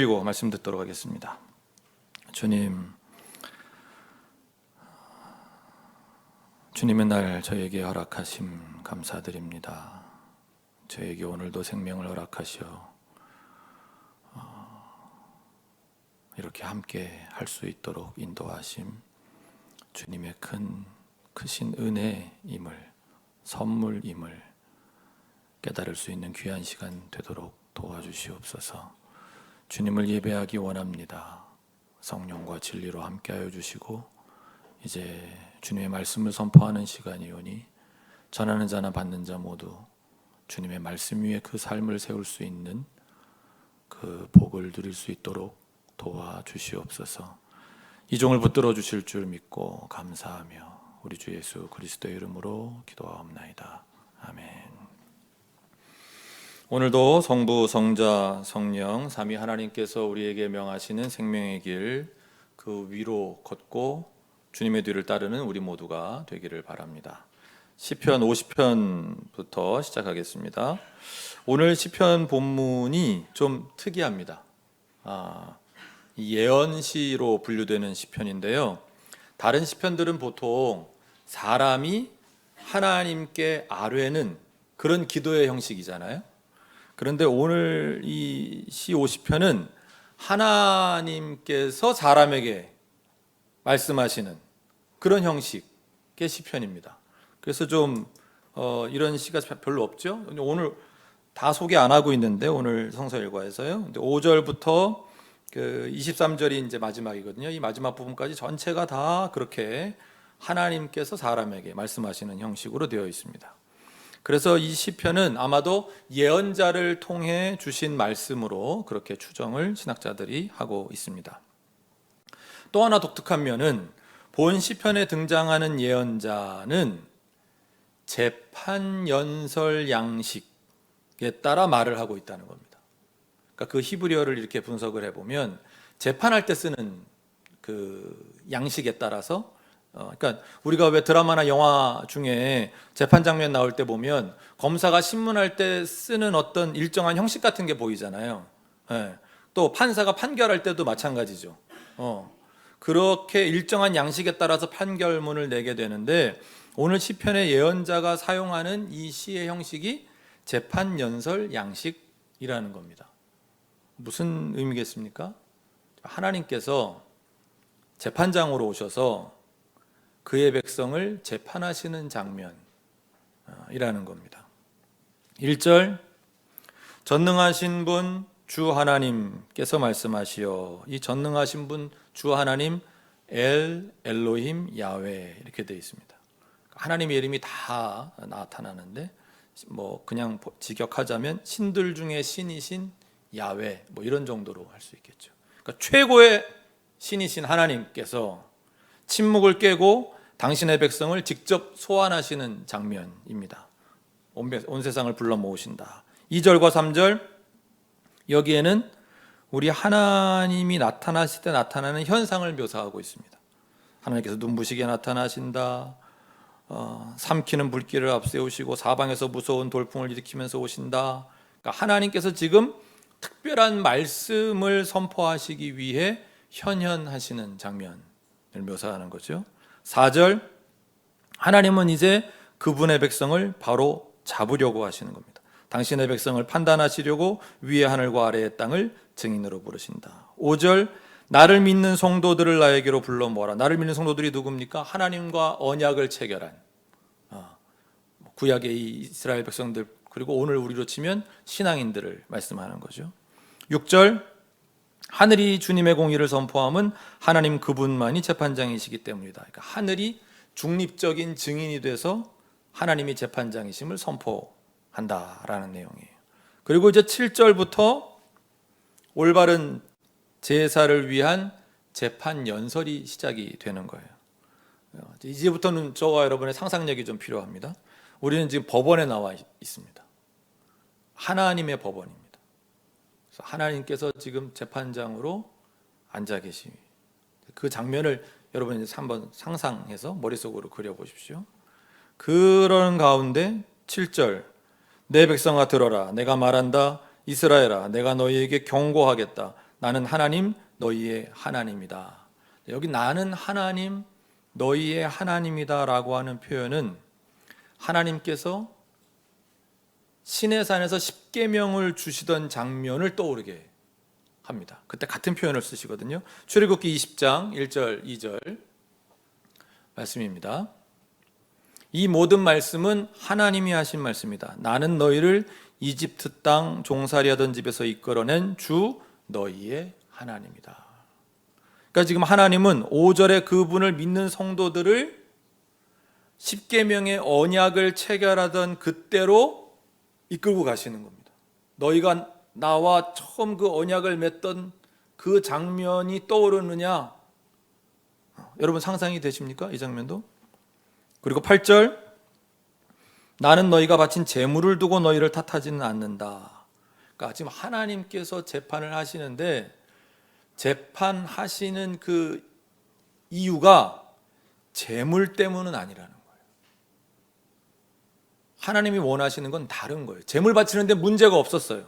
드리고 말씀 듣도록 하겠습니다. 주님의 날 저에게 허락하심 감사드립니다. 저에게 오늘도 생명을 허락하시어 이렇게 함께 할 수 있도록 인도하심, 주님의 크신 은혜임을, 선물임을 깨달을 수 있는 귀한 시간 되도록 도와주시옵소서. 주님을 예배하기 원합니다. 성령과 진리로 함께하여 주시고 이제 주님의 말씀을 선포하는 시간이오니 전하는 자나 받는 자 모두 주님의 말씀 위에 그 삶을 세울 수 있는 그 복을 누릴 수 있도록 도와주시옵소서. 이 종을 붙들어 주실 줄 믿고 감사하며 우리 주 예수 그리스도의 이름으로 기도하옵나이다. 아멘. 오늘도 성부, 성자, 성령 삼위 하나님께서 우리에게 명하시는 생명의 길 그 위로 걷고 주님의 뒤를 따르는 우리 모두가 되기를 바랍니다. 시편 50편부터 시작하겠습니다. 오늘 시편 본문이 좀 특이합니다. 예언시로 분류되는 시편인데요. 다른 시편들은 보통 사람이 하나님께 아뢰는 그런 기도의 형식이잖아요. 그런데 오늘 이 시 50편은 하나님께서 사람에게 말씀하시는 그런 형식의 시편입니다. 그래서 좀 이런 시가 별로 없죠. 오늘 다 소개 안 하고 있는데 오늘 성서 일과에서요. 5절부터 그 23절이 이제 마지막이거든요. 이 마지막 부분까지 전체가 다 그렇게 하나님께서 사람에게 말씀하시는 형식으로 되어 있습니다. 그래서 이 시편은 아마도 예언자를 통해 주신 말씀으로 그렇게 추정을 신학자들이 하고 있습니다. 또 하나 독특한 면은 본 시편에 등장하는 예언자는 재판 연설 양식에 따라 말을 하고 있다는 겁니다. 그러니까 그 히브리어를 이렇게 분석을 해보면 재판할 때 쓰는 그 양식에 따라서 그러니까 우리가 왜 드라마나 영화 중에 재판 장면 나올 때 보면 검사가 신문할 때 쓰는 어떤 일정한 형식 같은 게 보이잖아요. 또 판사가 판결할 때도 마찬가지죠. 그렇게 일정한 양식에 따라서 판결문을 내게 되는데 오늘 시편의 예언자가 사용하는 이 시의 형식이 재판 연설 양식이라는 겁니다. 무슨 의미겠습니까? 하나님께서 재판장으로 오셔서 그의 백성을 재판하시는 장면이라는 겁니다. 1절 전능하신 분 주 하나님께서 말씀하시어, 이 전능하신 분 주 하나님 엘로힘 야훼 이렇게 되어 있습니다. 하나님의 이름이 다 나타나는데 뭐 그냥 직역하자면 신들 중에 신이신 야훼 뭐 이런 정도로 할 수 있겠죠. 그러니까 최고의 신이신 하나님께서 침묵을 깨고 당신의 백성을 직접 소환하시는 장면입니다. 온 세상을 불러 모으신다. 2절과 3절 여기에는 우리 하나님이 나타나실 때 나타나는 현상을 묘사하고 있습니다. 하나님께서 눈부시게 나타나신다. 삼키는 불길을 앞세우시고 사방에서 무서운 돌풍을 일으키면서 오신다. 그러니까 하나님께서 지금 특별한 말씀을 선포하시기 위해 현현하시는 장면을 묘사하는 거죠. 4절 하나님은 이제 그분의 백성을 바로 잡으려고 하시는 겁니다. 당신의 백성을 판단하시려고 위의 하늘과 아래의 땅을 증인으로 부르신다. 5절 나를 믿는 성도들을 나에게로 불러 모아라. 나를 믿는 성도들이 누굽니까? 하나님과 언약을 체결한 구약의 이스라엘 백성들, 그리고 오늘 우리로 치면 신앙인들을 말씀하는 거죠. 6절 하늘이 주님의 공의를 선포함은 하나님 그분만이 재판장이시기 때문이다. 그러니까 하늘이 중립적인 증인이 돼서 하나님이 재판장이심을 선포한다라는 내용이에요. 그리고 이제 7절부터 올바른 제사를 위한 재판 연설이 시작이 되는 거예요. 이제부터는 저와 여러분의 상상력이 좀 필요합니다. 우리는 지금 법원에 나와 있습니다. 하나님의 법원입니다. 그래서 하나님께서 지금 재판장으로 앉아 계십니다. 그 장면을 여러분 이제 한번 상상해서 머릿속으로 그려보십시오. 그런 가운데 7절 내 백성아 들어라. 내가 말한다. 이스라엘아 내가 너희에게 경고하겠다. 나는 하나님 너희의 하나님이다. 여기 나는 하나님 너희의 하나님이다 라고 하는 표현은 하나님께서 시내산에서 십계명을 주시던 장면을 떠오르게 합니다. 그때 같은 표현을 쓰시거든요. 출애굽기 20장 1절 2절 말씀입니다. 이 모든 말씀은 하나님이 하신 말씀이다. 나는 너희를 이집트 땅 종살이 하던 집에서 이끌어낸 주 너희의 하나님이다. 그러니까 지금 하나님은 5절에 그분을 믿는 성도들을 십계명의 언약을 체결하던 그때로 이끌고 가시는 겁니다. 너희가 나와 처음 그 언약을 맺던 그 장면이 떠오르느냐? 여러분 상상이 되십니까? 이 장면도? 그리고 8절 나는 너희가 바친 제물을 두고 너희를 탓하지는 않는다. 그러니까 지금 하나님께서 재판을 하시는데 재판하시는 그 이유가 제물 때문은 아니라는 거예요. 하나님이 원하시는 건 다른 거예요. 제물 바치는데 문제가 없었어요.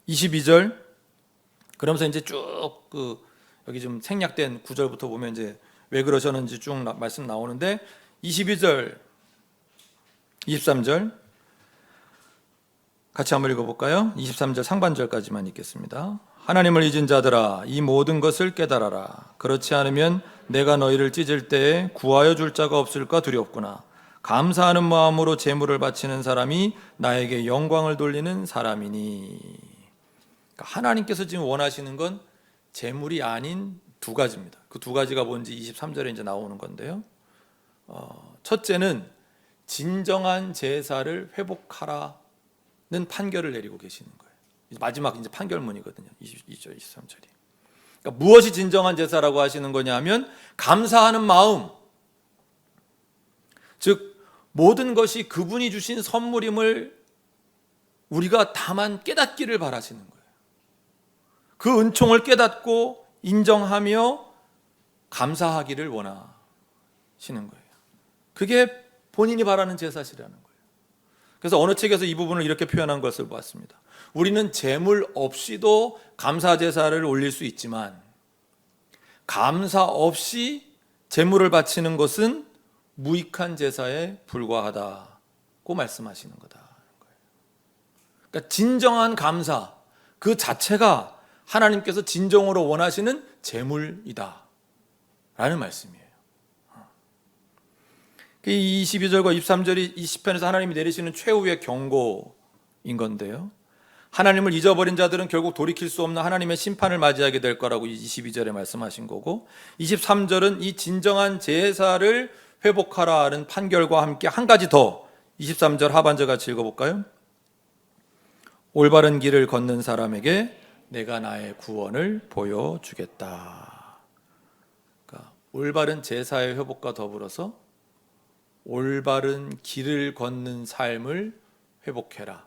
22절 그러면서 이제 쭉 여기 좀 생략된 구절부터 보면 이제 왜 그러셨는지 쭉 말씀 나오는데 22절 23절 같이 한번 읽어볼까요? 23절 상반절까지만 읽겠습니다. 하나님을 잊은 자들아 이 모든 것을 깨달아라. 그렇지 않으면 내가 너희를 찢을 때에 구하여 줄 자가 없을까 두렵구나. 감사하는 마음으로 제물을 바치는 사람이 나에게 영광을 돌리는 사람이니. 그러니까 하나님께서 지금 원하시는 건 제물이 아닌 두 가지입니다. 그 두 가지가 뭔지 23절에 이제 나오는 건데요. 첫째는 진정한 제사를 회복하라는 판결을 내리고 계시는 거예요. 마지막 이제 판결문이거든요. 22절, 23절이. 그러니까 무엇이 진정한 제사라고 하시는 거냐 하면 감사하는 마음. 즉 모든 것이 그분이 주신 선물임을 우리가 다만 깨닫기를 바라시는 거예요. 그 은총을 깨닫고 인정하며 감사하기를 원하시는 거예요. 그게 본인이 바라는 제사시라는 거예요. 그래서 어느 책에서 이 부분을 이렇게 표현한 것을 보았습니다. 우리는 제물 없이도 감사 제사를 올릴 수 있지만 감사 없이 제물을 바치는 것은 무익한 제사에 불과하다고 말씀하시는 거다. 그러니까 진정한 감사 그 자체가 하나님께서 진정으로 원하시는 제물이다 라는 말씀이에요. 22절과 23절이 이 시편에서 하나님이 내리시는 최후의 경고인 건데요. 하나님을 잊어버린 자들은 결국 돌이킬 수 없는 하나님의 심판을 맞이하게 될 거라고 22절에 말씀하신 거고, 23절은 이 진정한 제사를 회복하라는 판결과 함께 한 가지 더 23절 하반절 같이 읽어볼까요? 올바른 길을 걷는 사람에게 내가 나의 구원을 보여주겠다. 그러니까 올바른 제사의 회복과 더불어서 올바른 길을 걷는 삶을 회복해라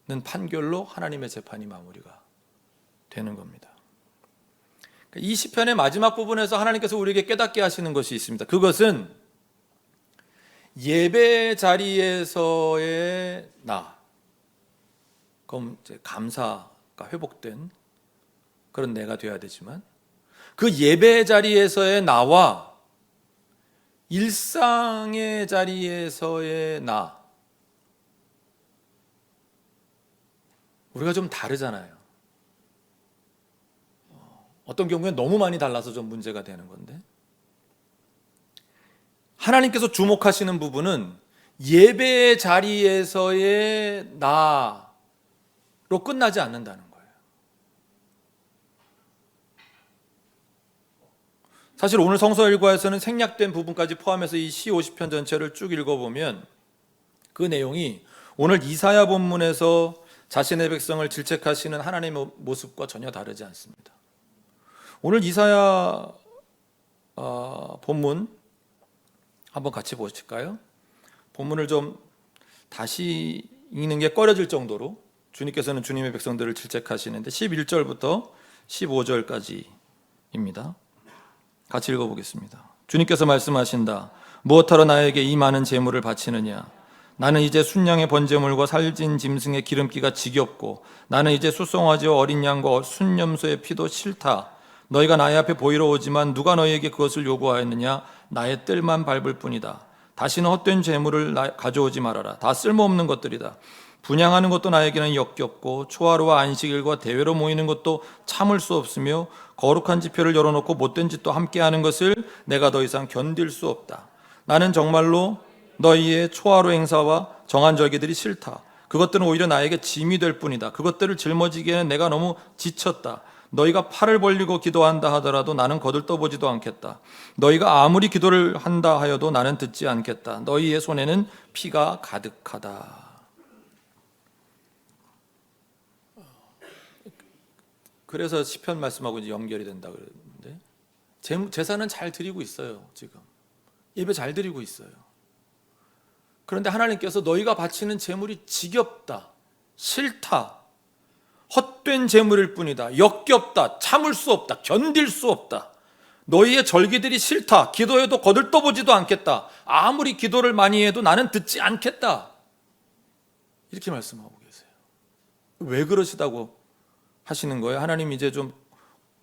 는 판결로 하나님의 재판이 마무리가 되는 겁니다. 이 시편의 마지막 부분에서 하나님께서 우리에게 깨닫게 하시는 것이 있습니다. 그것은 예배 자리에서의 나, 그럼 이제 감사가 회복된 그런 내가 되어야 되지만 그 예배 자리에서의 나와 일상의 자리에서의 나, 우리가 좀 다르잖아요. 어떤 경우에 너무 많이 달라서 좀 문제가 되는 건데, 하나님께서 주목하시는 부분은 예배의 자리에서의 나로 끝나지 않는다는 거예요. 사실 오늘 성서 일과에서는 생략된 부분까지 포함해서 이 시 50편 전체를 쭉 읽어보면 그 내용이 오늘 이사야 본문에서 자신의 백성을 질책하시는 하나님의 모습과 전혀 다르지 않습니다. 오늘 이사야 본문 한번 같이 보실까요? 본문을 좀 다시 읽는 게 꺼려질 정도로 주님께서는 주님의 백성들을 질책하시는데 11절부터 15절까지입니다. 같이 읽어보겠습니다. 주님께서 말씀하신다. 무엇하러 나에게 이 많은 제물을 바치느냐? 나는 이제 순양의 번제물과 살진 짐승의 기름기가 지겹고 나는 이제 수송아지와 어린 양과 순염소의 피도 싫다. 너희가 나의 앞에 보이러 오지만 누가 너희에게 그것을 요구하였느냐? 나의 뜰만 밟을 뿐이다. 다시는 헛된 재물을 가져오지 말아라. 다 쓸모없는 것들이다. 분향하는 것도 나에게는 역겹고 초하루와 안식일과 대회로 모이는 것도 참을 수 없으며 거룩한 지표를 열어놓고 못된 짓도 함께하는 것을 내가 더 이상 견딜 수 없다. 나는 정말로 너희의 초하루 행사와 정한 절기들이 싫다. 그것들은 오히려 나에게 짐이 될 뿐이다. 그것들을 짊어지기에는 내가 너무 지쳤다. 너희가 팔을 벌리고 기도한다 하더라도 나는 거들떠보지도 않겠다. 너희가 아무리 기도를 한다 하여도 나는 듣지 않겠다. 너희의 손에는 피가 가득하다. 그래서 시편 말씀하고 이제 연결이 된다 그러는데 제사는 잘 드리고 있어요. 지금 예배 잘 드리고 있어요. 그런데 하나님께서 너희가 바치는 제물이 지겹다, 싫다, 헛된 제물일 뿐이다, 역겹다, 참을 수 없다, 견딜 수 없다. 너희의 절기들이 싫다, 기도해도 거들떠보지도 않겠다, 아무리 기도를 많이 해도 나는 듣지 않겠다. 이렇게 말씀하고 계세요. 왜 그러시다고 하시는 거예요? 하나님 이제 좀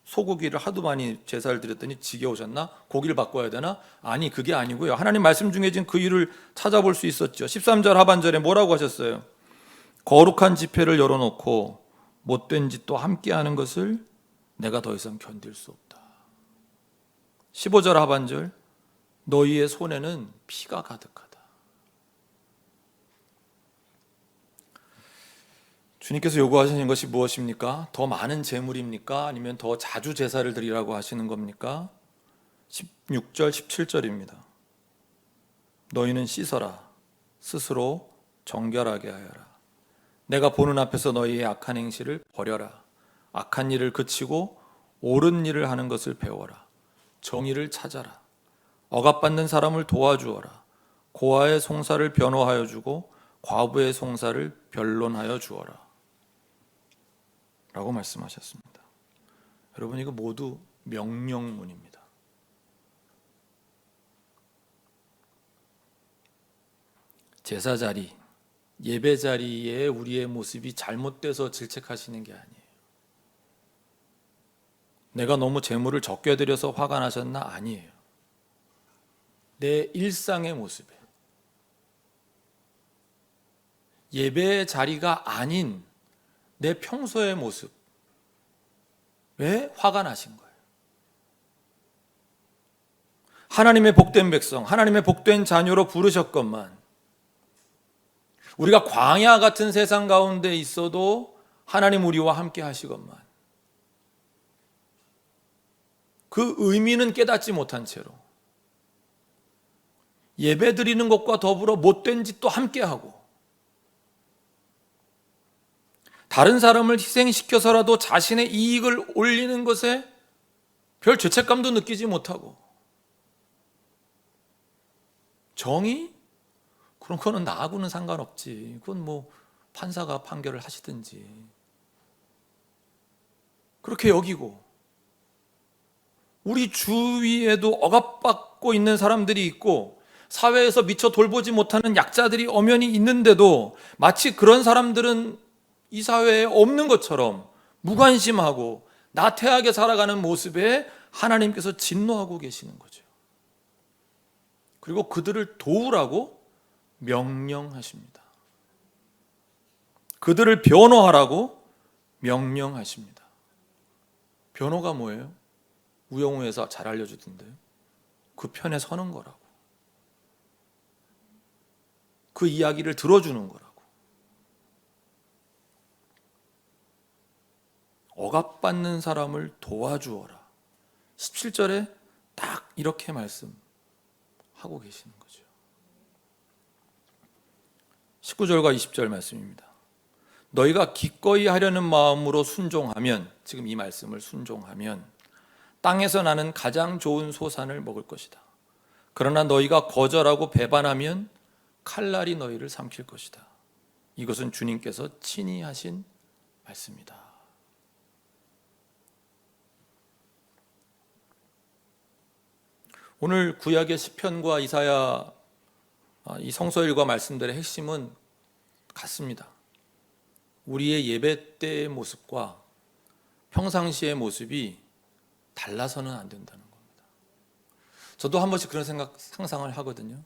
소고기를 하도 많이 제사를 드렸더니 지겨우셨나? 고기를 바꿔야 되나? 아니, 그게 아니고요. 하나님 말씀 중에 지금 그 이유를 찾아볼 수 있었죠. 13절 하반절에 뭐라고 하셨어요? 거룩한 집회를 열어놓고 못된 짓도 함께하는 것을 내가 더 이상 견딜 수 없다. 15절 하반절, 너희의 손에는 피가 가득하다. 주님께서 요구하시는 것이 무엇입니까? 더 많은 제물입니까? 아니면 더 자주 제사를 드리라고 하시는 겁니까? 16절, 17절입니다. 너희는 씻어라. 스스로 정결하게 하여라. 내가 보는 앞에서 너희의 악한 행실을 버려라. 악한 일을 그치고 옳은 일을 하는 것을 배워라. 정의를 찾아라. 억압받는 사람을 도와주어라. 고아의 송사를 변호하여 주고 과부의 송사를 변론하여 주어라. 라고 말씀하셨습니다. 여러분, 이거 모두 명령문입니다. 제사 자리, 예배 자리에 우리의 모습이 잘못돼서 질책하시는 게 아니에요. 내가 너무 제물을 적게 드려서 화가 나셨나? 아니에요. 내 일상의 모습에, 예배의 자리가 아닌 내 평소의 모습, 왜 화가 나신 거예요? 하나님의 복된 백성, 하나님의 복된 자녀로 부르셨건만, 우리가 광야 같은 세상 가운데 있어도 하나님 우리와 함께 하시건만, 그 의미는 깨닫지 못한 채로 예배 드리는 것과 더불어 못된 짓도 함께하고 다른 사람을 희생시켜서라도 자신의 이익을 올리는 것에 별 죄책감도 느끼지 못하고, 정의? 그런 거는 나하고는 상관없지. 그건 뭐 판사가 판결을 하시든지. 그렇게 여기고, 우리 주위에도 억압받고 있는 사람들이 있고 사회에서 미처 돌보지 못하는 약자들이 엄연히 있는데도 마치 그런 사람들은 이 사회에 없는 것처럼 무관심하고 나태하게 살아가는 모습에 하나님께서 진노하고 계시는 거죠. 그리고 그들을 도우라고 명령하십니다. 그들을 변호하라고 명령하십니다. 변호가 뭐예요? 우영우에서 잘 알려주던데요. 그 편에 서는 거라고. 그 이야기를 들어주는 거라고. 억압받는 사람을 도와주어라. 17절에 딱 이렇게 말씀하고 계시는 거죠. 19절과 20절 말씀입니다. 너희가 기꺼이 하려는 마음으로 순종하면, 지금 이 말씀을 순종하면 땅에서 나는 가장 좋은 소산을 먹을 것이다. 그러나 너희가 거절하고 배반하면 칼날이 너희를 삼킬 것이다. 이것은 주님께서 친히 하신 말씀이다. 오늘 구약의 시편과 이사야 이 성서일과 말씀들의 핵심은 같습니다. 우리의 예배 때의 모습과 평상시의 모습이 달라서는 안 된다는 겁니다. 저도 한 번씩 그런 상상을 하거든요.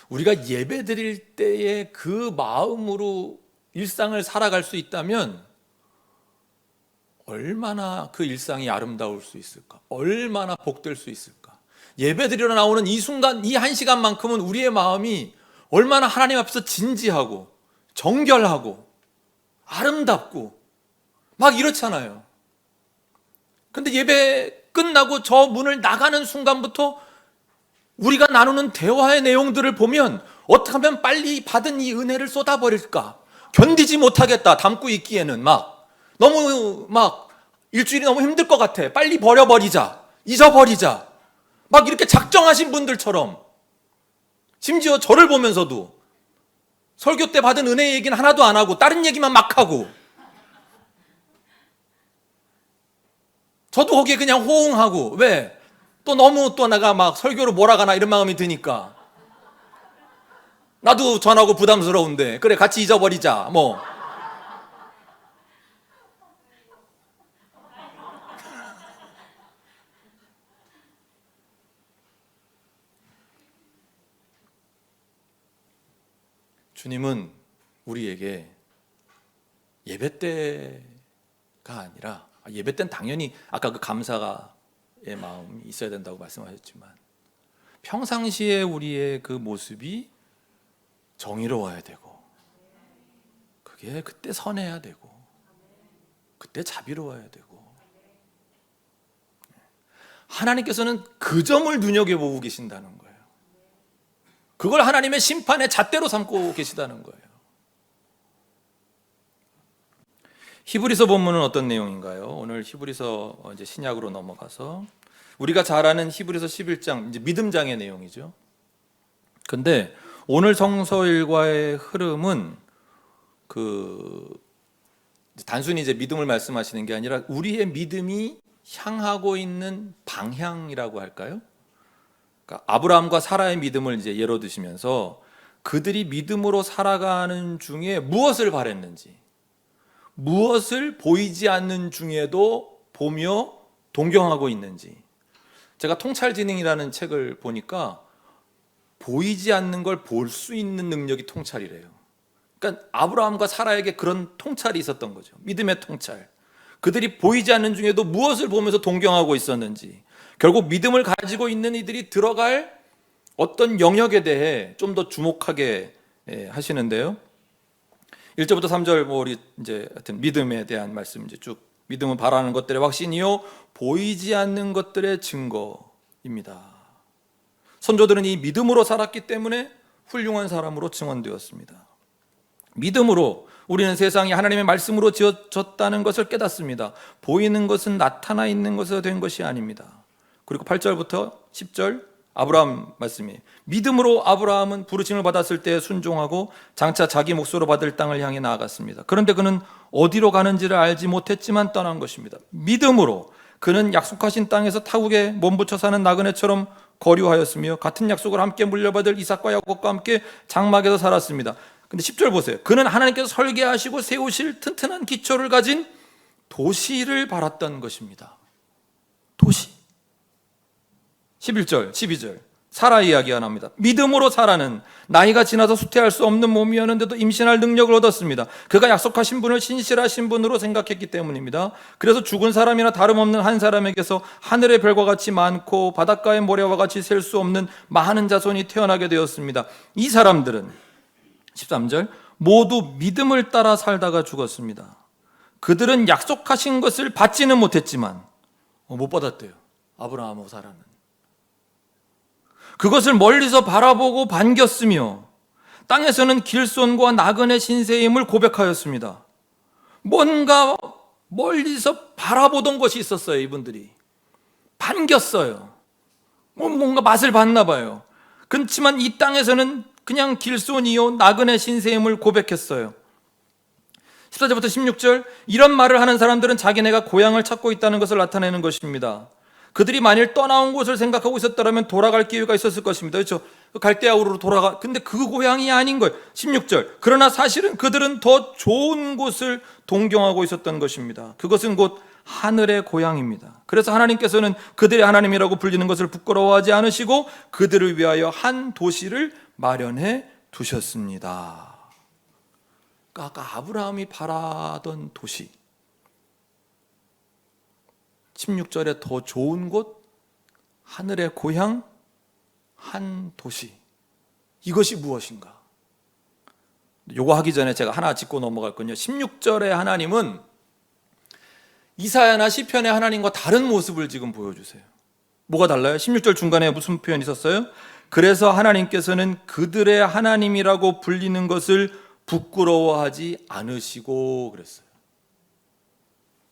우리가 예배 드릴 때의 그 마음으로 일상을 살아갈 수 있다면 얼마나 그 일상이 아름다울 수 있을까? 얼마나 복될 수 있을까? 예배 드리러 나오는 이 순간, 이 한 시간만큼은 우리의 마음이 얼마나 하나님 앞에서 진지하고 정결하고 아름답고 막 이렇잖아요. 근데 예배 끝나고 저 문을 나가는 순간부터 우리가 나누는 대화의 내용들을 보면 어떻게 하면 빨리 받은 이 은혜를 쏟아버릴까? 견디지 못하겠다. 담고 있기에는 너무 일주일이 너무 힘들 것 같아. 빨리 버려버리자. 잊어버리자. 막 이렇게 작정하신 분들처럼, 심지어 저를 보면서도 설교 때 받은 은혜 얘기는 하나도 안 하고 다른 얘기만 막 하고, 저도 거기에 그냥 호응하고, 왜? 또 너무 또 내가 막 설교로 몰아가나 이런 마음이 드니까 나도 전하고 부담스러운데 그래 같이 잊어버리자 뭐. 주님은 우리에게 예배 때가 아니라, 예배 때는 당연히 아까 그 감사의 마음이 있어야 된다고 말씀하셨지만, 평상시에 우리의 그 모습이 정의로워야 되고, 그게 그때 선해야 되고, 그때 자비로워야 되고, 하나님께서는 그 점을 눈여겨보고 계신다는 거예요. 그걸 하나님의 심판의 잣대로 삼고 계시다는 거예요. 히브리서 본문은 어떤 내용인가요? 오늘 히브리서 이제 신약으로 넘어가서 우리가 잘 아는 히브리서 11장, 이제 믿음장의 내용이죠. 근데 오늘 성서일과의 흐름은 단순히 이제 믿음을 말씀하시는 게 아니라 우리의 믿음이 향하고 있는 방향이라고 할까요? 그러니까 아브라함과 사라의 믿음을 이제 예로 드시면서 그들이 믿음으로 살아가는 중에 무엇을 바랬는지, 무엇을 보이지 않는 중에도 보며 동경하고 있는지. 제가 통찰지능이라는 책을 보니까 보이지 않는 걸 볼 수 있는 능력이 통찰이래요. 그러니까 아브라함과 사라에게 그런 통찰이 있었던 거죠. 믿음의 통찰. 그들이 보이지 않는 중에도 무엇을 보면서 동경하고 있었는지, 결국 믿음을 가지고 있는 이들이 들어갈 어떤 영역에 대해 좀 더 주목하게 하시는데요. 1절부터 3절 우리 이제 하여튼 믿음에 대한 말씀 이제 쭉, 믿음은 바라는 것들의 확신이요 보이지 않는 것들의 증거입니다. 선조들은 이 믿음으로 살았기 때문에 훌륭한 사람으로 증언되었습니다. 믿음으로 우리는 세상이 하나님의 말씀으로 지어졌다는 것을 깨닫습니다. 보이는 것은 나타나 있는 것으로 된 것이 아닙니다. 그리고 8절부터 10절 아브라함 말씀이, 믿음으로 아브라함은 부르심을 받았을 때 순종하고 장차 자기 몫으로 받을 땅을 향해 나아갔습니다. 그런데 그는 어디로 가는지를 알지 못했지만 떠난 것입니다. 믿음으로 그는 약속하신 땅에서 타국에 몸붙여 사는 나그네처럼 거류하였으며 같은 약속을 함께 물려받을 이삭과 야곱과 함께 장막에서 살았습니다. 근데 10절 보세요. 그는 하나님께서 설계하시고 세우실 튼튼한 기초를 가진 도시를 바랐던 것입니다. 도시. 11절, 12절 사라 이야기 하나 합니다. 믿음으로 사라는 나이가 지나서 수태할 수 없는 몸이었는데도 임신할 능력을 얻었습니다. 그가 약속하신 분을 신실하신 분으로 생각했기 때문입니다. 그래서 죽은 사람이나 다름없는 한 사람에게서 하늘의 별과 같이 많고 바닷가의 모래와 같이 셀 수 없는 많은 자손이 태어나게 되었습니다. 이 사람들은 13절 모두 믿음을 따라 살다가 죽었습니다. 그들은 약속하신 것을 받지는 못했지만 못 받았대요. 아브라함하고 사라는 그것을 멀리서 바라보고 반겼으며 땅에서는 길손과 나그네 신세임을 고백하였습니다. 뭔가 멀리서 바라보던 것이 있었어요. 이분들이 반겼어요. 뭔가 맛을 봤나 봐요. 그렇지만 이 땅에서는 그냥 길손이요 나그네 신세임을 고백했어요. 14절부터 16절 이런 말을 하는 사람들은 자기네가 고향을 찾고 있다는 것을 나타내는 것입니다. 그들이 만일 떠나온 곳을 생각하고 있었다면 돌아갈 기회가 있었을 것입니다. 그렇죠? 갈대아우르로 돌아가. 근데 그 고향이 아닌 거예요. 16절. 그러나 사실은 그들은 더 좋은 곳을 동경하고 있었던 것입니다. 그것은 곧 하늘의 고향입니다. 그래서 하나님께서는 그들의 하나님이라고 불리는 것을 부끄러워하지 않으시고 그들을 위하여 한 도시를 마련해 두셨습니다. 그러니까 아까 아브라함이 바라던 도시, 16절에 더 좋은 곳, 하늘의 고향, 한 도시. 이것이 무엇인가? 요거 하기 전에 제가 하나 짚고 넘어갈 건요. 16절에 하나님은 이사야나 시편의 하나님과 다른 모습을 지금 보여주세요. 뭐가 달라요? 16절 중간에 무슨 표현이 있었어요? 그래서 하나님께서는 그들의 하나님이라고 불리는 것을 부끄러워하지 않으시고 그랬어요.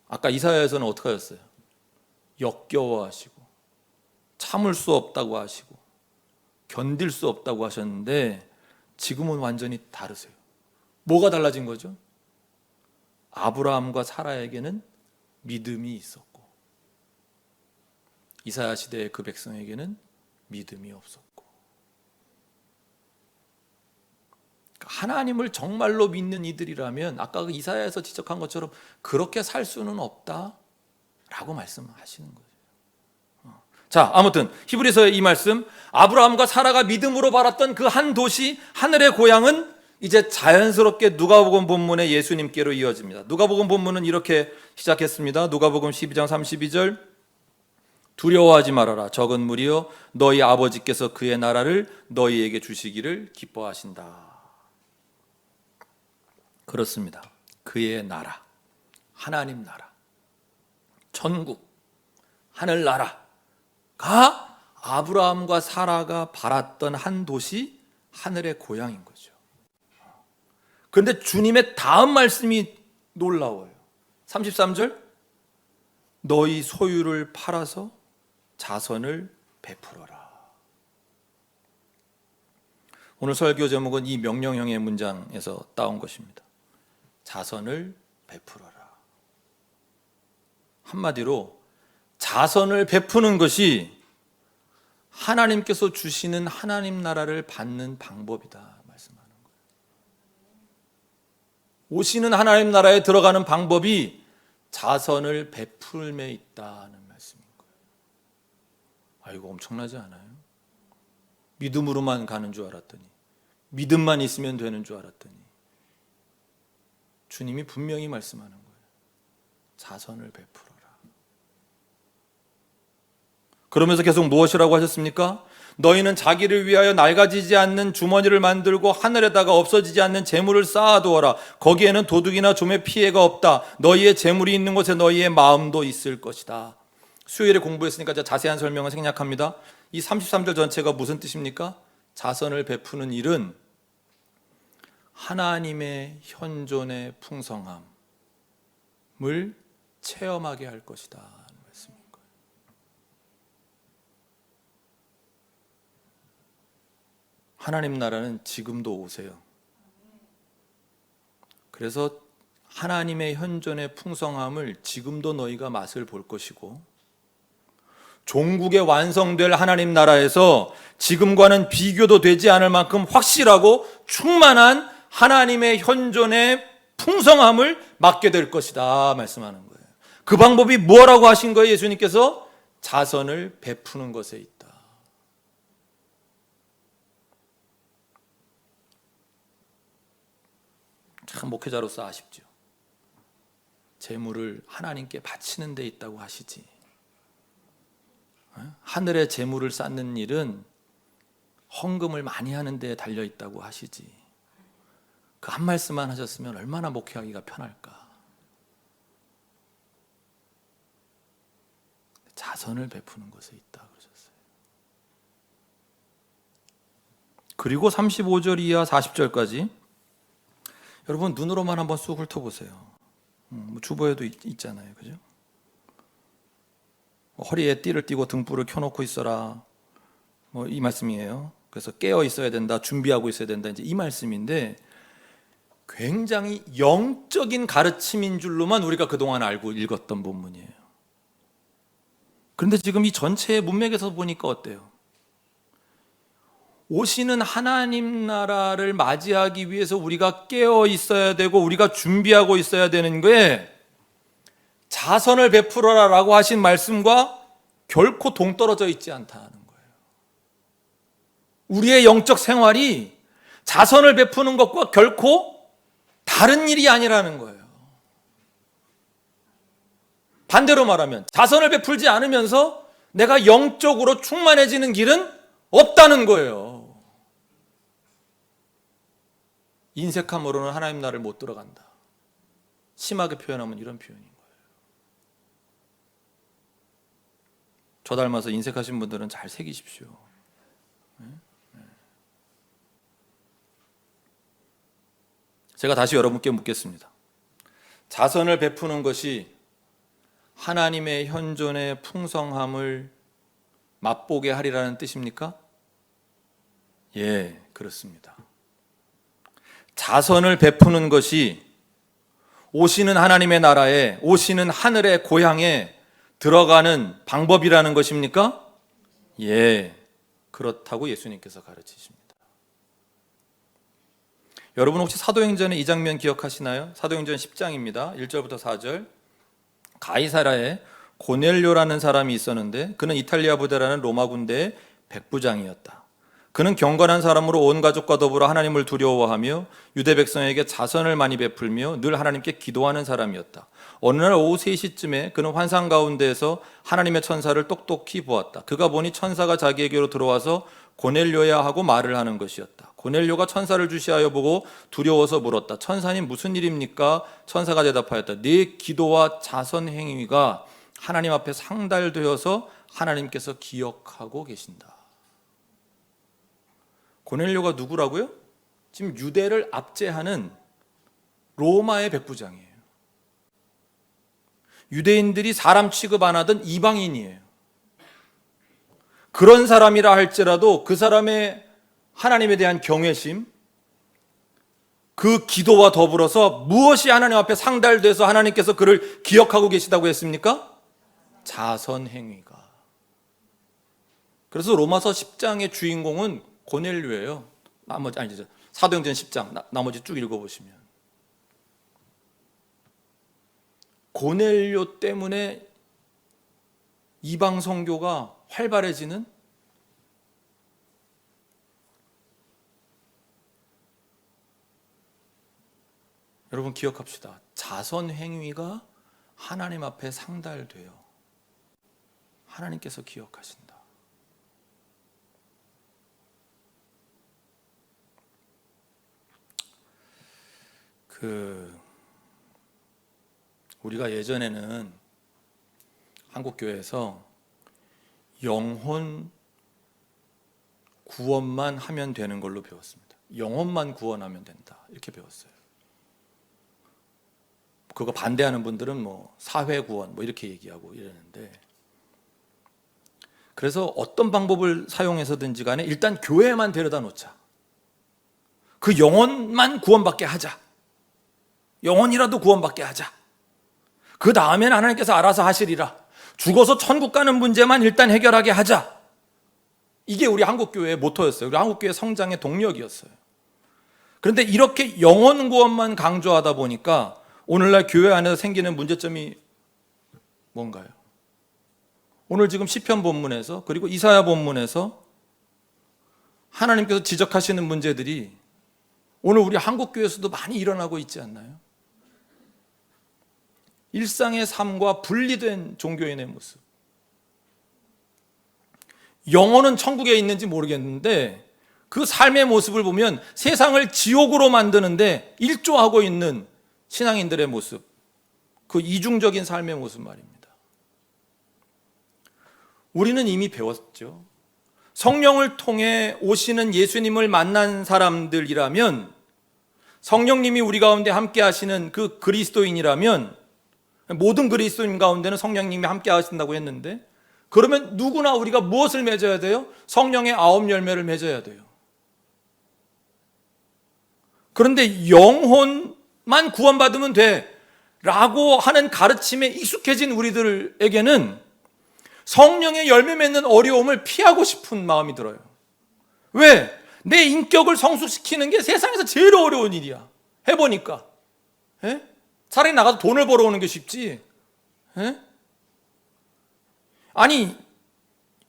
아까 이사야에서는 어떻게 하셨어요? 역겨워하시고 참을 수 없다고 하시고 견딜 수 없다고 하셨는데 지금은 완전히 다르세요. 뭐가 달라진 거죠? 아브라함과 사라에게는 믿음이 있었고 이사야 시대의 그 백성에게는 믿음이 없었고, 하나님을 정말로 믿는 이들이라면 아까 그 이사야에서 지적한 것처럼 그렇게 살 수는 없다라고 말씀하시는 거예요. 자, 아무튼 히브리서의 이 말씀, 아브라함과 사라가 믿음으로 바랐던 그 한 도시, 하늘의 고향은 이제 자연스럽게 누가복음 본문의 예수님께로 이어집니다. 누가복음 본문은 이렇게 시작했습니다. 누가복음 12장 32절, 두려워하지 말아라. 적은 무리여 너희 아버지께서 그의 나라를 너희에게 주시기를 기뻐하신다. 그렇습니다. 그의 나라, 하나님 나라, 천국, 하늘나라가 아브라함과 사라가 바랐던 한 도시, 하늘의 고향인 거죠. 그런데 주님의 다음 말씀이 놀라워요. 33절, 너희 소유를 팔아서 자선을 베풀어라. 오늘 설교 제목은 이 명령형의 문장에서 따온 것입니다. 자선을 베풀어라. 한마디로 자선을 베푸는 것이 하나님께서 주시는 하나님 나라를 받는 방법이다 말씀하는 거예요. 오시는 하나님 나라에 들어가는 방법이 자선을 베풀매 있다는 말씀인 거예요. 아, 이거 엄청나지 않아요? 믿음으로만 가는 줄 알았더니, 믿음만 있으면 되는 줄 알았더니 주님이 분명히 말씀하는 거예요. 자선을 베풀어라. 그러면서 계속 무엇이라고 하셨습니까? 너희는 자기를 위하여 낡아지지 않는 주머니를 만들고 하늘에다가 없어지지 않는 재물을 쌓아두어라. 거기에는 도둑이나 좀의 피해가 없다. 너희의 재물이 있는 곳에 너희의 마음도 있을 것이다. 수요일에 공부했으니까 제가 자세한 설명을 생략합니다. 이 33절 전체가 무슨 뜻입니까? 자선을 베푸는 일은 하나님의 현존의 풍성함을 체험하게 할 것이다 하는 말씀인 거예요. 하나님 나라는 지금도 오세요. 그래서 하나님의 현존의 풍성함을 지금도 너희가 맛을 볼 것이고, 종국에 완성될 하나님 나라에서 지금과는 비교도 되지 않을 만큼 확실하고 충만한 하나님의 현존의 풍성함을 맡게 될 것이다 말씀하는 거예요. 그 방법이 뭐라고 하신 거예요? 예수님께서 자선을 베푸는 것에 있다. 참 목회자로서 아쉽죠. 재물을 하나님께 바치는 데 있다고 하시지, 하늘의 재물을 쌓는 일은 헌금을 많이 하는 데 달려 있다고 하시지, 그 한 말씀만 하셨으면 얼마나 목회하기가 편할까. 자선을 베푸는 것에 있다 그러셨어요. 그리고 35절 이하 40절까지 여러분 눈으로만 한번 쑥 훑어보세요. 주보에도 있잖아요, 그죠? 허리에 띠를 띠고 등불을 켜놓고 있어라, 이 말씀이에요. 그래서 깨어 있어야 된다, 준비하고 있어야 된다, 이제 이 말씀인데 굉장히 영적인 가르침인 줄로만 우리가 그동안 알고 읽었던 본문이에요. 그런데 지금 이 전체의 문맥에서 보니까 어때요? 오시는 하나님 나라를 맞이하기 위해서 우리가 깨어 있어야 되고 우리가 준비하고 있어야 되는 게 자선을 베풀어라라고 하신 말씀과 결코 동떨어져 있지 않다는 거예요. 우리의 영적 생활이 자선을 베푸는 것과 결코 다른 일이 아니라는 거예요. 반대로 말하면 자선을 베풀지 않으면서 내가 영적으로 충만해지는 길은 없다는 거예요. 인색함으로는 하나님 나라를 못 들어간다. 심하게 표현하면 이런 표현인 거예요. 저 닮아서 인색하신 분들은 잘 새기십시오. 제가 다시 여러분께 묻겠습니다. 자선을 베푸는 것이 하나님의 현존의 풍성함을 맛보게 하리라는 뜻입니까? 예, 그렇습니다. 자선을 베푸는 것이 오시는 하나님의 나라에, 오시는 하늘의 고향에 들어가는 방법이라는 것입니까? 예, 그렇다고 예수님께서 가르치십니다. 여러분 혹시 사도행전의 이 장면 기억하시나요? 사도행전 10장입니다. 1절부터 4절. 가이사라에 고넬료라는 사람이 있었는데 그는 이탈리아 부대라는 로마 군대의 백부장이었다. 그는 경건한 사람으로 온 가족과 더불어 하나님을 두려워하며 유대 백성에게 자선을 많이 베풀며 늘 하나님께 기도하는 사람이었다. 어느 날 오후 3시쯤에 그는 환상 가운데에서 하나님의 천사를 똑똑히 보았다. 그가 보니 천사가 자기에게로 들어와서 고넬료야 하고 말을 하는 것이었다. 고넬료가 천사를 주시하여 보고 두려워서 물었다. 천사님 무슨 일입니까? 천사가 대답하였다. 네 기도와 자선 행위가 하나님 앞에 상달되어서 하나님께서 기억하고 계신다. 고넬료가 누구라고요? 지금 유대를 압제하는 로마의 백부장이에요. 유대인들이 사람 취급 안 하던 이방인이에요. 그런 사람이라 할지라도 그 사람의 하나님에 대한 경외심, 그 기도와 더불어서 무엇이 하나님 앞에 상달돼서 하나님께서 그를 기억하고 계시다고 했습니까? 자선 행위가. 그래서 로마서 10장의 주인공은 고넬료예요. 사도행전 10장 나머지 쭉 읽어보시면 고넬료 때문에 이방 선교가 활발해지는, 여러분 기억합시다. 자선 행위가 하나님 앞에 상달돼요. 하나님께서 기억하신다. 우리가 예전에는 한국교회에서 영혼 구원만 하면 되는 걸로 배웠습니다. 영혼만 구원하면 된다 이렇게 배웠어요. 그거 반대하는 분들은 사회 구원 이렇게 얘기하고 이러는데, 그래서 어떤 방법을 사용해서든지 간에 일단 교회만 데려다 놓자. 그 영혼만 구원받게 하자. 영혼이라도 구원받게 하자. 그 다음에는 하나님께서 알아서 하시리라. 죽어서 천국 가는 문제만 일단 해결하게 하자. 이게 우리 한국교회의 모토였어요. 우리 한국교회 성장의 동력이었어요. 그런데 이렇게 영혼 구원만 강조하다 보니까 오늘날 교회 안에서 생기는 문제점이 뭔가요? 오늘 지금 시편 본문에서 그리고 이사야 본문에서 하나님께서 지적하시는 문제들이 오늘 우리 한국교회에서도 많이 일어나고 있지 않나요? 일상의 삶과 분리된 종교인의 모습. 영혼은 천국에 있는지 모르겠는데 그 삶의 모습을 보면 세상을 지옥으로 만드는데 일조하고 있는 신앙인들의 모습, 그 이중적인 삶의 모습 말입니다. 우리는 이미 배웠죠. 성령을 통해 오시는 예수님을 만난 사람들이라면, 성령님이 우리 가운데 함께 하시는 그 그리스도인이라면, 모든 그리스도인 가운데는 성령님이 함께 하신다고 했는데, 그러면 누구나 우리가 무엇을 맺어야 돼요? 성령의 9열매를 맺어야 돼요. 그런데 영혼만 구원받으면 돼 라고 하는 가르침에 익숙해진 우리들에게는 성령의 열매 맺는 어려움을 피하고 싶은 마음이 들어요. 왜? 내 인격을 성숙시키는 게 세상에서 제일 어려운 일이야. 해보니까. 에? 차라리 나가서 돈을 벌어오는 게 쉽지. 에? 아니,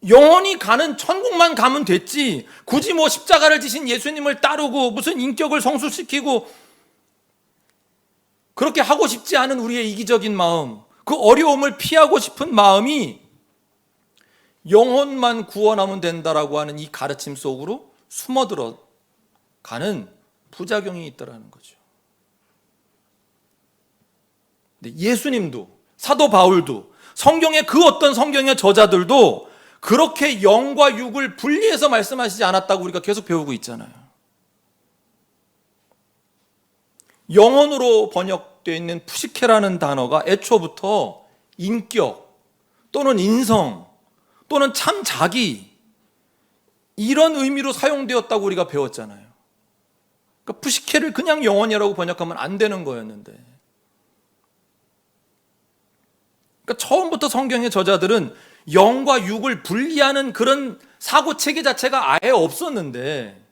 영원히 가는 천국만 가면 됐지. 굳이 뭐 십자가를 지신 예수님을 따르고 무슨 인격을 성숙시키고 그렇게 하고 싶지 않은 우리의 이기적인 마음, 그 어려움을 피하고 싶은 마음이 영혼만 구원하면 된다라고 하는 이 가르침 속으로 숨어들어 가는 부작용이 있다라는 거죠. 근데 예수님도, 사도 바울도, 성경의 그 어떤 성경의 저자들도 그렇게 영과 육을 분리해서 말씀하시지 않았다고 우리가 계속 배우고 있잖아요. 영어로 번역되어 있는 푸시케라는 단어가 애초부터 인격 또는 인성 또는 참 자기 이런 의미로 사용되었다고 우리가 배웠잖아요. 그러니까 푸시케를 그냥 영혼이라고 번역하면 안 되는 거였는데, 그러니까 처음부터 성경의 저자들은 영과 육을 분리하는 그런 사고 체계 자체가 아예 없었는데,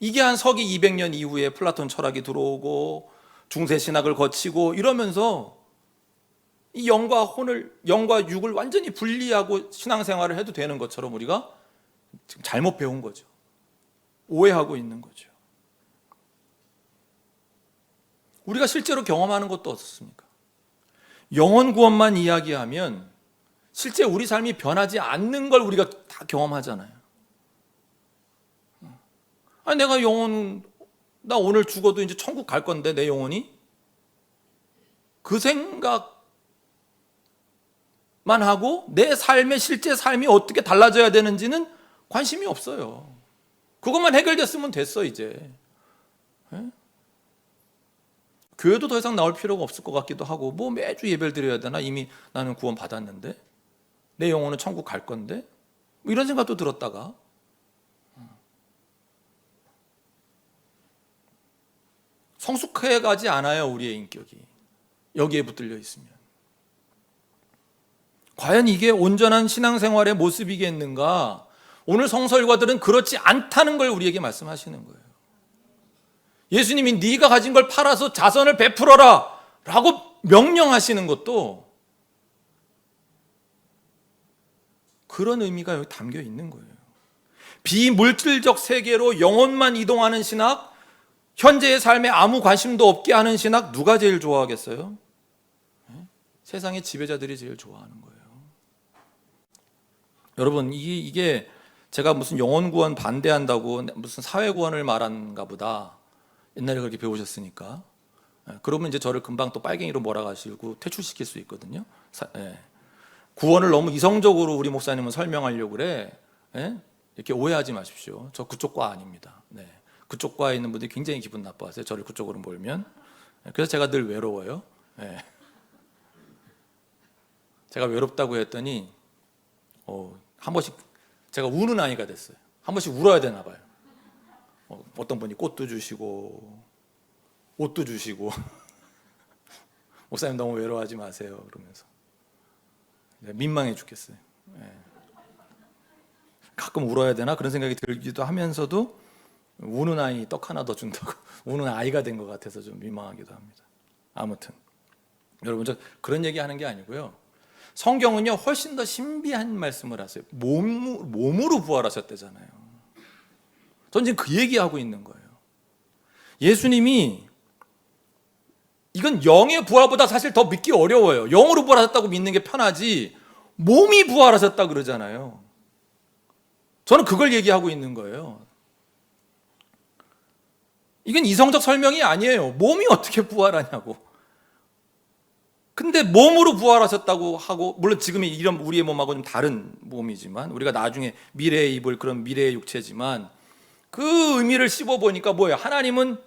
이게 한 서기 200년 이후에 플라톤 철학이 들어오고 중세 신학을 거치고 이러면서 이 영과 육을 완전히 분리하고 신앙생활을 해도 되는 것처럼 우리가 지금 잘못 배운 거죠. 오해하고 있는 거죠. 우리가 실제로 경험하는 것도 어떻습니까? 영혼 구원만 이야기하면 실제 우리 삶이 변하지 않는 걸 우리가 다 경험하잖아요. 아니, 내가 나 오늘 죽어도 이제 천국 갈 건데 내 영혼이? 그 생각만 하고 내 삶의 실제 삶이 어떻게 달라져야 되는지는 관심이 없어요. 그것만 해결됐으면 됐어 이제. 에? 교회도 더 이상 나올 필요가 없을 것 같기도 하고, 뭐 매주 예배를 드려야 되나? 이미 나는 구원 받았는데 내 영혼은 천국 갈 건데, 뭐 이런 생각도 들었다가 성숙해가지 않아요. 우리의 인격이 여기에 붙들려 있으면. 과연 이게 온전한 신앙생활의 모습이겠는가? 오늘 성서일과들은 그렇지 않다는 걸 우리에게 말씀하시는 거예요. 예수님이 네가 가진 걸 팔아서 자선을 베풀어라 라고 명령하시는 것도 그런 의미가 여기 담겨 있는 거예요. 비물질적 세계로 영혼만 이동하는 신학, 현재의 삶에 아무 관심도 없게 하는 신학, 누가 제일 좋아하겠어요? 세상의 지배자들이 제일 좋아하는 거예요. 여러분, 이게 제가 무슨 영혼 구원 반대한다고 무슨 사회 구원을 말한가 보다. 옛날에 그렇게 배우셨으니까. 그러면 이제 저를 금방 또 빨갱이로 몰아가시고 퇴출시킬 수 있거든요. 구원을 너무 이성적으로 우리 목사님은 설명하려고 그래. 이렇게 오해하지 마십시오. 저 그쪽 과 아닙니다. 그쪽 과에 있는 분들이 굉장히 기분 나빠하세요. 저를 그쪽으로 몰면. 그래서 제가 늘 외로워요. 제가 외롭다고 했더니 한 번씩 제가 우는 아이가 됐어요. 한 번씩 울어야 되나 봐요. 어떤 분이 꽃도 주시고 옷도 주시고 목사님 너무 외로워하지 마세요 그러면서 민망해 죽겠어요. 가끔 울어야 되나 그런 생각이 들기도 하면서도 우는 아이 떡 하나 더 준다고 우는 아이가 된 것 같아서 좀 민망하기도 합니다. 아무튼 여러분, 저 그런 얘기하는 게 아니고요. 성경은요 훨씬 더 신비한 말씀을 하세요. 몸으로 부활하셨대잖아요. 저는 지금 그 얘기하고 있는 거예요. 예수님이 이건 영의 부활보다 사실 더 믿기 어려워요. 영으로 부활하셨다고 믿는 게 편하지 몸이 부활하셨다 그러잖아요. 저는 그걸 얘기하고 있는 거예요. 이건 이성적 설명이 아니에요. 몸이 어떻게 부활하냐고. 근데 몸으로 부활하셨다고 하고, 물론 지금의 이런 우리의 몸하고 좀 다른 몸이지만, 우리가 나중에 미래에 입을 그런 미래의 육체지만, 그 의미를 씹어보니까 뭐예요? 하나님은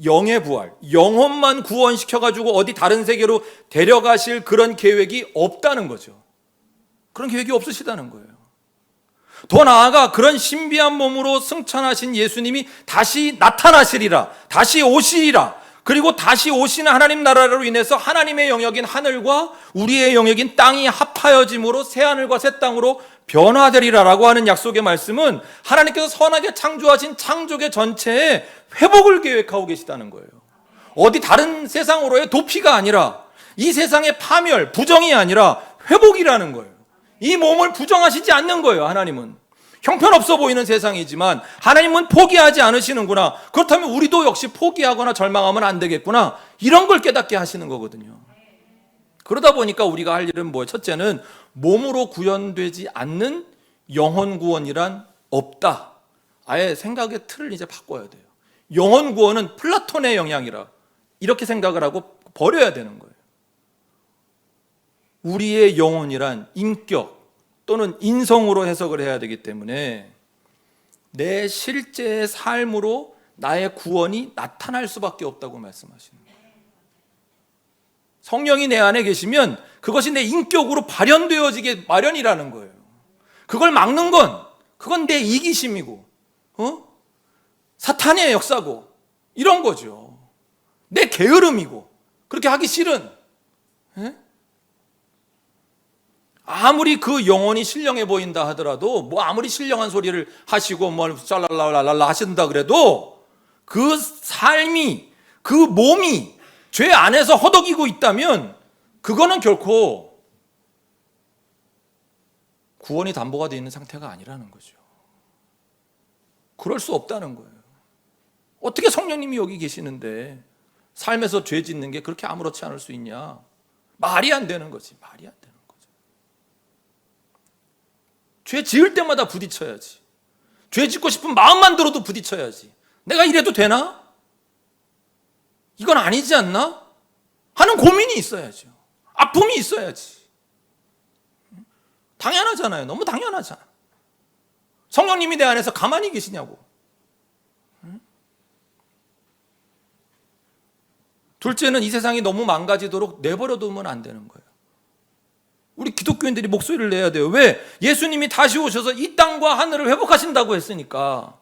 영의 부활, 영혼만 구원시켜가지고 어디 다른 세계로 데려가실 그런 계획이 없다는 거죠. 그런 계획이 없으시다는 거예요. 더 나아가 그런 신비한 몸으로 승천하신 예수님이 다시 나타나시리라, 다시 오시리라, 그리고 다시 오시는 하나님 나라로 인해서 하나님의 영역인 하늘과 우리의 영역인 땅이 합하여짐으로 새하늘과 새 땅으로 변화되리라라고 하는 약속의 말씀은 하나님께서 선하게 창조하신 창조계 전체에 회복을 계획하고 계시다는 거예요. 어디 다른 세상으로의 도피가 아니라, 이 세상의 파멸, 부정이 아니라 회복이라는 거예요. 이 몸을 부정하시지 않는 거예요. 하나님은 형편없어 보이는 세상이지만 하나님은 포기하지 않으시는구나. 그렇다면 우리도 역시 포기하거나 절망하면 안 되겠구나. 이런 걸 깨닫게 하시는 거거든요. 그러다 보니까 우리가 할 일은 뭐예요? 첫째는 몸으로 구원되지 않는 영혼 구원이란 없다. 아예 생각의 틀을 이제 바꿔야 돼요. 영혼 구원은 플라톤의 영향이라 이렇게 생각을 하고 버려야 되는 거예요. 우리의 영혼이란 인격 또는 인성으로 해석을 해야 되기 때문에 내 실제의 삶으로 나의 구원이 나타날 수밖에 없다고 말씀하시는 거예요. 성령이 내 안에 계시면 그것이 내 인격으로 발현되어지게 마련이라는 거예요. 그걸 막는 건 그건 내 이기심이고 사탄의 역사고 이런 거죠. 내 게으름이고 그렇게 하기 싫은 아무리 그 영혼이 신령해 보인다 하더라도 뭐 아무리 신령한 소리를 하시고 뭘 짤랄랄랄라 하신다 그래도 그 삶이 그 몸이 죄 안에서 허덕이고 있다면 그거는 결코 구원이 담보가 되어 있는 상태가 아니라는 거죠. 그럴 수 없다는 거예요. 어떻게 성령님이 여기 계시는데 삶에서 죄 짓는 게 그렇게 아무렇지 않을 수 있냐? 말이 안 되는 거지. 말이 안 되는 거죠. 죄 지을 때마다 부딪혀야지. 죄 짓고 싶은 마음만 들어도 부딪혀야지. 내가 이래도 되나? 이건 아니지 않나? 하는 고민이 있어야죠. 아픔이 있어야지. 당연하잖아요. 너무 당연하잖아. 성령님이 내 안에서 가만히 계시냐고. 둘째는 이 세상이 너무 망가지도록 내버려 두면 안 되는 거예요. 우리 기독교인들이 목소리를 내야 돼요. 왜? 예수님이 다시 오셔서 이 땅과 하늘을 회복하신다고 했으니까.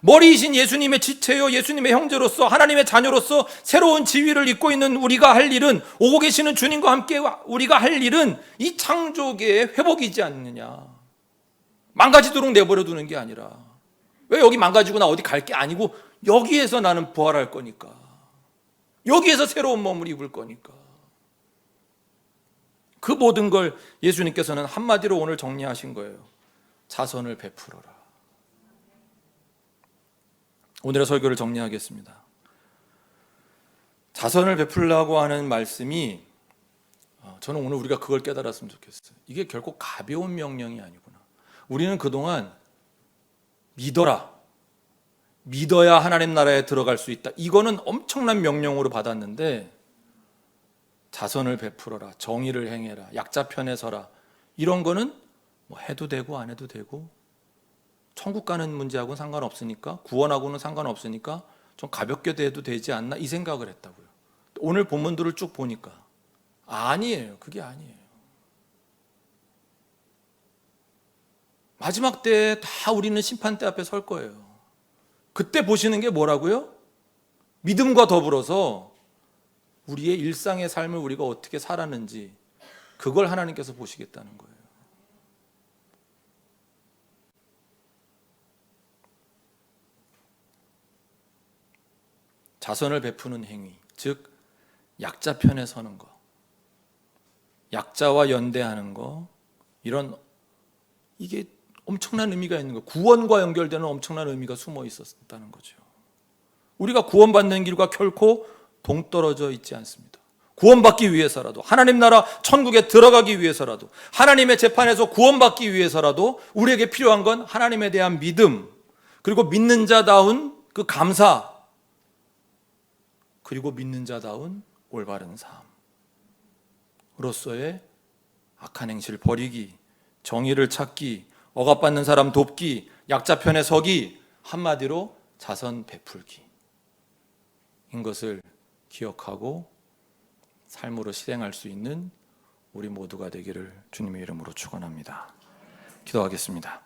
머리이신 예수님의 지체요, 예수님의 형제로서 하나님의 자녀로서 새로운 지위를 입고 있는 우리가 할 일은, 오고 계시는 주님과 함께 우리가 할 일은 이 창조계의 회복이지 않느냐. 망가지도록 내버려 두는 게 아니라, 왜 여기 망가지고 나 어디 갈 게 아니고 여기에서 나는 부활할 거니까, 여기에서 새로운 몸을 입을 거니까. 그 모든 걸 예수님께서는 한마디로 오늘 정리하신 거예요. 자선을 베풀어라. 오늘의 설교를 정리하겠습니다. 자선을 베풀라고 하는 말씀이, 저는 오늘 우리가 그걸 깨달았으면 좋겠어요. 이게 결코 가벼운 명령이 아니구나. 우리는 그동안 믿어라, 믿어야 하나님 나라에 들어갈 수 있다, 이거는 엄청난 명령으로 받았는데, 자선을 베풀어라, 정의를 행해라, 약자 편에 서라, 이런 거는 뭐 해도 되고 안 해도 되고, 천국 가는 문제하고는 상관없으니까, 구원하고는 상관없으니까 좀 가볍게 돼도 되지 않나, 이 생각을 했다고요. 오늘 본문들을 쭉 보니까 아니에요. 그게 아니에요. 마지막 때에 다 우리는 심판대 앞에 설 거예요. 그때 보시는 게 뭐라고요? 믿음과 더불어서 우리의 일상의 삶을 우리가 어떻게 살았는지, 그걸 하나님께서 보시겠다는 거예요. 자선을 베푸는 행위, 즉 약자 편에 서는 거, 약자와 연대하는 거, 이게 엄청난 의미가 있는 거, 구원과 연결되는 엄청난 의미가 숨어 있었다는 거죠. 우리가 구원받는 길과 결코 동떨어져 있지 않습니다. 구원받기 위해서라도, 하나님 나라 천국에 들어가기 위해서라도, 하나님의 재판에서 구원받기 위해서라도 우리에게 필요한 건 하나님에 대한 믿음, 그리고 믿는 자다운 그 감사, 그리고 믿는 자다운 올바른 삶으로서의 악한 행실을 버리기, 정의를 찾기, 억압받는 사람 돕기, 약자 편에 서기, 한마디로 자선 베풀기, 인 것을 기억하고 삶으로 실행할 수 있는 우리 모두가 되기를 주님의 이름으로 축원합니다. 기도하겠습니다.